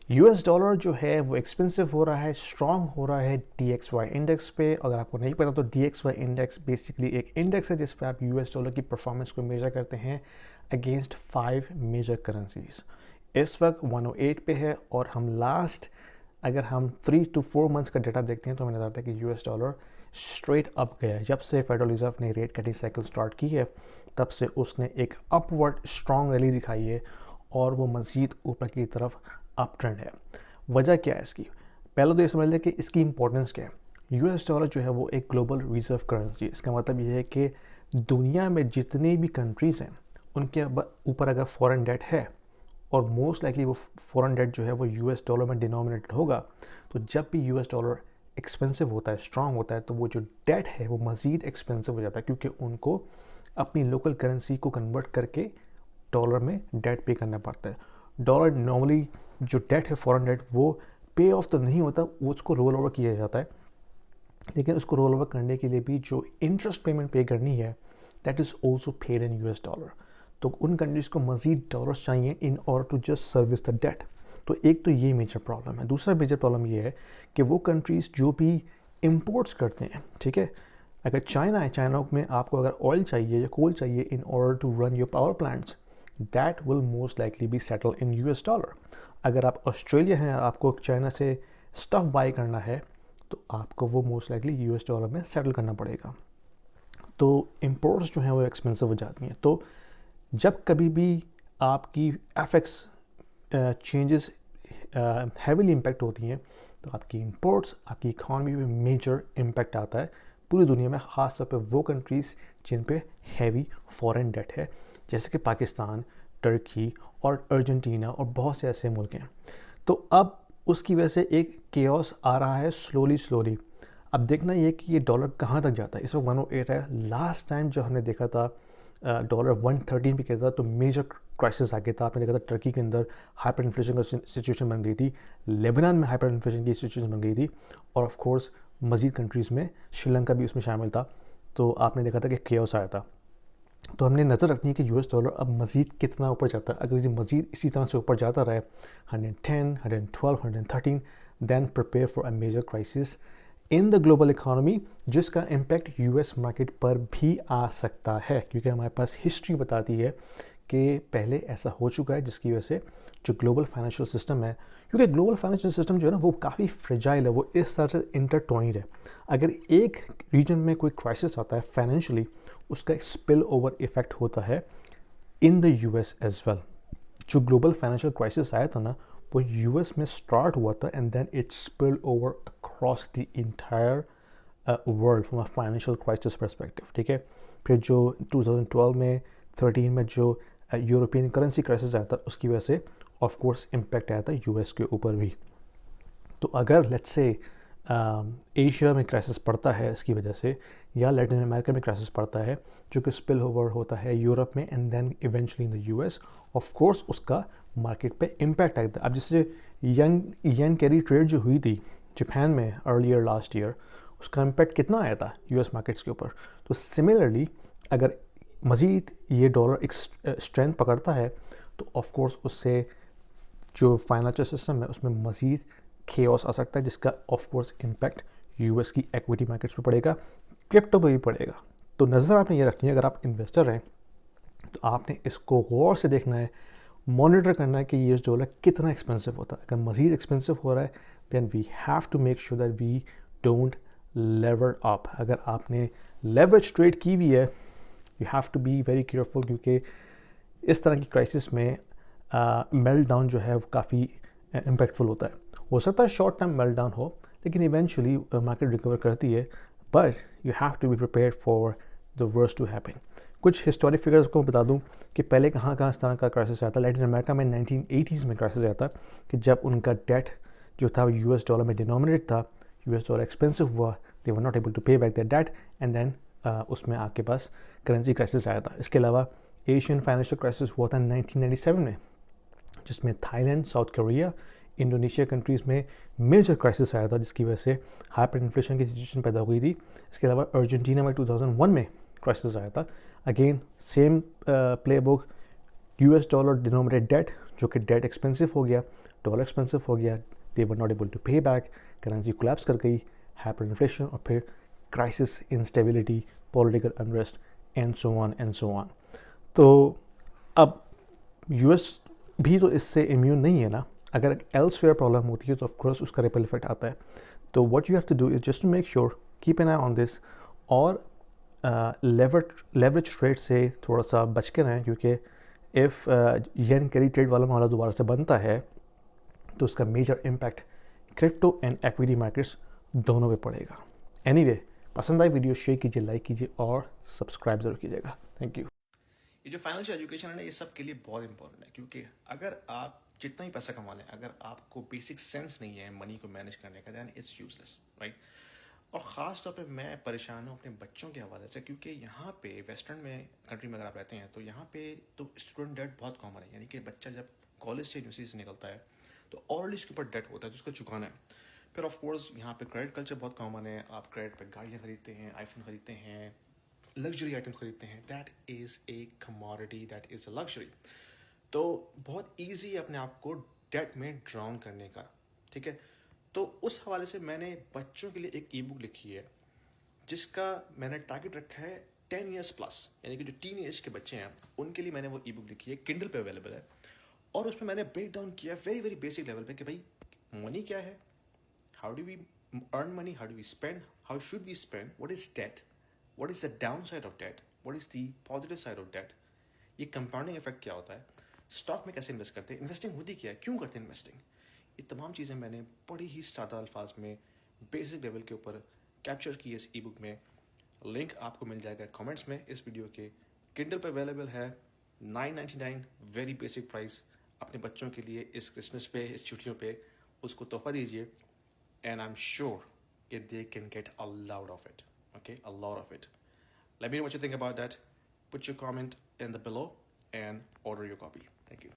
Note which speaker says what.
Speaker 1: US dollar जो है वो एक्सपेंसिव हो रहा है, स्ट्रांग हो रहा है DXY इंडेक्स पे। अगर आपको नहीं पता तो DXY इंडेक्स बेसिकली एक इंडेक्स है जिस पे आप यूएस डॉलर की परफॉर्मेंस को मेजर करते हैं अगेंस्ट 5 मेजर करेंसीज। इस वक्त 108 पे है और हम लास्ट अगर हम 3 to 4 मंथ्स का डेटा देखते हैं तो हमें नजर आता है कि यूएस डॉलर स्ट्रेट अप गया है। जब से फेडरल रिजर्व ने रेट कटिंग साइकिल स्टार्ट की है तब से उसने एक अपवर्ड स्ट्रांग रैली दिखाई है और वो मज़ीद ऊपर की तरफ अप ट्रेंड है। वजह क्या है इसकी? पहले तो ये समझ लें कि इसकी इंपॉर्टेंस क्या है। यूएस डॉलर जो है वो एक ग्लोबल रिजर्व करेंसी है। इसका मतलब ये है कि दुनिया में जितनी भी कंट्रीज़ हैं उनके ऊपर अगर फॉरेन डेट है और मोस्ट लाइकली वो फॉरेन डेट जो है वो यूएस डॉलर में डिनोमिनेटेड होगा, तो जब भी यूएस डॉलर एक्सपेंसिव होता है, स्ट्रांग होता है, तो वो जो डेट है वो मज़ीद एक्सपेंसिव हो जाता है क्योंकि उनको अपनी लोकल करेंसी को कन्वर्ट करके डॉलर में डेट पे करना पड़ता है। डॉलर नॉर्मली जो डेट है फॉरेन डेट वो पे ऑफ तो नहीं होता, वो उसको रोल ओवर किया जाता है, लेकिन उसको रोल ओवर करने के लिए भी जो इंटरेस्ट पेमेंट पे करनी है that is also paid in US dollar. तो उन कंट्रीज़ को मज़ीद डॉलर्स चाहिए in order to just service the debt. तो एक तो ये मेजर प्रॉब्लम है। दूसरा मेजर प्रॉब्लम ये है कि वो कंट्रीज़ जो भी इम्पोर्ट्स करते हैं, ठीक है, अगर चाइना है, चाइना में आपको अगर ऑयल चाहिए या कोल चाहिए in order to run your power plants, that will most likely be settle in US dollar. अगर आप ऑस्ट्रेलिया हैं, आपको चाइना से स्टफ़ बाई करना है तो आपको वो मोस्ट लाइकली यूएस डॉलर में सेटल करना पड़ेगा। तो इम्पोर्ट्स जो हैं वो एक्सपेंसिव हो जाती हैं। तो जब कभी भी आपकी एफएक्स चेंजेस हैवीली इम्पेक्ट होती हैं तो आपकी इंपोर्ट्स, आपकी इकॉनमी में मेजर इम्पेक्ट आता है पूरी दुनिया में, ख़ास तौर पे वो कंट्रीज़ जिन पे हैवी फॉरेन डेट है जैसे कि पाकिस्तान, टर्की और अर्जेंटीना और बहुत से ऐसे मुल्क हैं। तो अब उसकी वजह से एक केओस आ रहा है स्लोली। अब देखना ये कि ये डॉलर कहाँ तक जाता है। इस वक्त 108 है। लास्ट टाइम जो हमने देखा था डॉलर 113 पे कहता था तो मेजर क्राइसिस आ गया था। आपने देखा था टर्की के अंदर हाइपर इन्फ्लेशन का सिचुएशन बन गई थी, लेबनान में हाइपर इन्फ्लेशन की सिचुएशन बन गई थी और ऑफ कोर्स मज़ीद कंट्रीज़ में श्रीलंका भी उसमें शामिल था। तो आपने देखा था कि केओस आया था। तो हमने नज़र रखनी है कि यूएस डॉलर अब मज़ीद कितना ऊपर जाता है। अगर ये मज़ीद इसी तरह से ऊपर जाता रहे 110, 112, 113, then prepare for a major crisis in the global economy, जिसका इम्पैक्ट यूएस मार्केट पर भी आ सकता है क्योंकि हमारे पास हिस्ट्री बताती है कि पहले ऐसा हो चुका है, जिसकी वजह से जो ग्लोबल फाइनेंशियल सिस्टम है, क्योंकि ग्लोबल फाइनेंशियल सिस्टम जो है ना वो काफ़ी फ्रेजाइल है, वो इस तरह से इंटरट्वाइंड है। अगर एक रीजन में कोई क्राइसिस आता है फाइनेंशियली, उसका एक स्पिल ओवर इफेक्ट होता है in the US as well. जो ग्लोबल फाइनेंशियल क्राइसिस आया था ना वो यूएस में स्टार्ट हुआ था and then it spill over across the entire world from a financial crisis perspective, ठीक है। फिर जो 2012 में 13 में जो यूरोपियन करेंसी क्राइसिस आया था उसकी वजह से ऑफ कोर्स इम्पैक्ट आया था यूएस के ऊपर भी। तो अगर लेट्स से एशिया में क्राइसिस पड़ता है इसकी वजह से, या लैटिन अमेरिका में क्राइसिस पड़ता है जो कि स्पिल ओवर होता है यूरोप में and then eventually in the US, of course उसका मार्केट पे इम्पैक्ट आता है। अब जैसे यन कैरी ट्रेड जो हुई थी जापान में अर्लियर लास्ट ईयर, उसका इम्पैक्ट कितना आया था यूएस मार्केट्स के ऊपर। तो सिमिलरली अगर मज़ीद ये डॉलर एक स्ट्रेंथ पकड़ता है तो ऑफ कोर्स उससे जो फाइनेंशियल सिस्टम है उसमें मज़ीद केओस आ सकता है, जिसका ऑफ कोर्स इम्पैक्ट यूएस की एक्विटी मार्केट्स पे पड़ेगा, क्रिप्टो पे भी पड़ेगा। तो नज़र आपने ये रखनी है, अगर आप इन्वेस्टर हैं तो आपने इसको गौर से देखना है, मॉनिटर करना है कि ये डॉलर कितना एक्सपेंसिव होता है। अगर मज़ीद एक्सपेंसिव हो रहा है then we have to make sure that we don't lever up. अगर आपने लेवरेज ट्रेड की हुई है you have to be very careful, क्योंकि इस तरह की क्राइसिस में मेल्ट डाउन जो है वो काफ़ी इम्पैक्टफुल होता है। हो सकता है शॉर्ट टर्म मेल्ट डाउन हो लेकिन इवेंचुअली मार्केट रिकवर करती है, but you have to be prepared for the worst to happen. कुछ हिस्टोरिक फिगर्स को बता दूं कि पहले कहाँ कहाँ इस तरह का क्राइसिस आया था। लैटिन अमेरिका में 1980s में क्राइसिस आया था कि जब उनका डेट जो था यूएस डॉलर में डिनोमिनेटेड था, यूएस डॉलर एक्सपेंसिव हुआ, they were not able to pay back their debt and then उसमें आपके पास करेंसी क्राइसिस आया था। इसके अलावा एशियन फाइनेंशियल क्राइसिस हुआ था 1997 में, जिसमें Thailand, south Korea, Indonesia countries में मेजर क्राइसिस आया था, जिसकी वजह से हाइपर इन्फ्लेशन की सिचुएशन पैदा हो गई थी। इसके अलावा अर्जेंटीना में 2001 में क्राइसिस आया था। Again same playbook, US dollar denominated debt, जो कि डेट एक्सपेंसिव हो गया, डॉलर एक्सपेंसिव हो गया, दे were not able to pay back, currency collapse कर गई, हाइपर इन्फ्लेशन और फिर crisis, instability, political unrest and so on. तो अब यूएस भी तो इससे इम्यून नहीं है ना. अगर एल्सवेयर प्रॉब्लम होती है तो ऑफकोर्स उसका रिपल इफेक्ट आता है. तो what you have to do is just to make sure, keep an eye on this, और लेवरेज ट्रेड से थोड़ा सा बच के रहें, क्योंकि इफ़ येन कैरी ट्रेड वाला मामला दोबारा से बनता है तो उसका major impact crypto and equity markets दोनों पे पड़ेगा. एनीवे, पसंद आई वीडियो शेयर कीजिए, लाइक कीजिए और सब्सक्राइब जरूर कीजिएगा. Thank you.
Speaker 2: ये जो फाइनेंशियल एजुकेशन है ना, ये सब के लिए बहुत इंपॉर्टेंट है, क्योंकि अगर आप जितना ही पैसा कमा लें, अगर आपको बेसिक सेंस नहीं है मनी को मैनेज करने का, दैन इट्स यूजलेस, राइट. और ख़ास तौर पे मैं परेशान हूँ अपने बच्चों के हवाले से, क्योंकि यहाँ पे वेस्टर्न में कंट्री में अगर आप रहते हैं तो यहाँ पे तो स्टूडेंट डेट बहुत कॉमन है. यानी कि बच्चा जब कॉलेज से यूनिवर्सिटी से निकलता है तो ऑलरेडी उसके ऊपर डेट होता है जिसको चुकाना है. फिर ऑफ कोर्स यहाँ पे क्रेडिट कल्चर बहुत कॉमन है. आप क्रेडिट पे गाड़ियाँ खरीदते हैं, आईफोन खरीदते हैं, लग्जरी आइटम्स खरीदते हैं. That is a commodity, that is a luxury. तो बहुत ईजी है अपने आप को डेट में ड्राउन करने का, ठीक है. तो उस हवाले से मैंने बच्चों के लिए एक ई बुक लिखी है जिसका मैंने टारगेट रखा है 10 ईयर्स प्लस, यानी कि जो टीन एज के बच्चे हैं उनके लिए मैंने वो ई बुक लिखी है, किंडल पे अवेलेबल है. और उसमें मैंने ब्रेक डाउन किया वेरी वेरी बेसिक लेवल पे कि भाई मनी क्या है, how do we earn money, how do we spend, how should we spend, what is debt, what is the downside of debt, what is the positive side of debt, ये compounding effect क्या होता है, stock में कैसे invest करते हैं, investing होती क्या है, क्यों करते हैं इन्वेस्टिंग. ये तमाम चीज़ें मैंने बड़ी ही सादा अल्फाज में बेसिक लेवल के ऊपर कैप्चर की है इस ई बुक में. लिंक आपको मिल जाएगा कमेंट्स में इस वीडियो के. किंडल पे अवेलेबल है, 999, वेरी बेसिक प्राइस. अपने बच्चों के लिए इस क्रिसमस पे, इस छुट्टियों पे उसको तोहफा दीजिए, एंड आई एम श्योर कि they can get a lot of it. Okay, a lot of it. Let me know what you think about that. Put your comment in the below and order your copy. Thank you.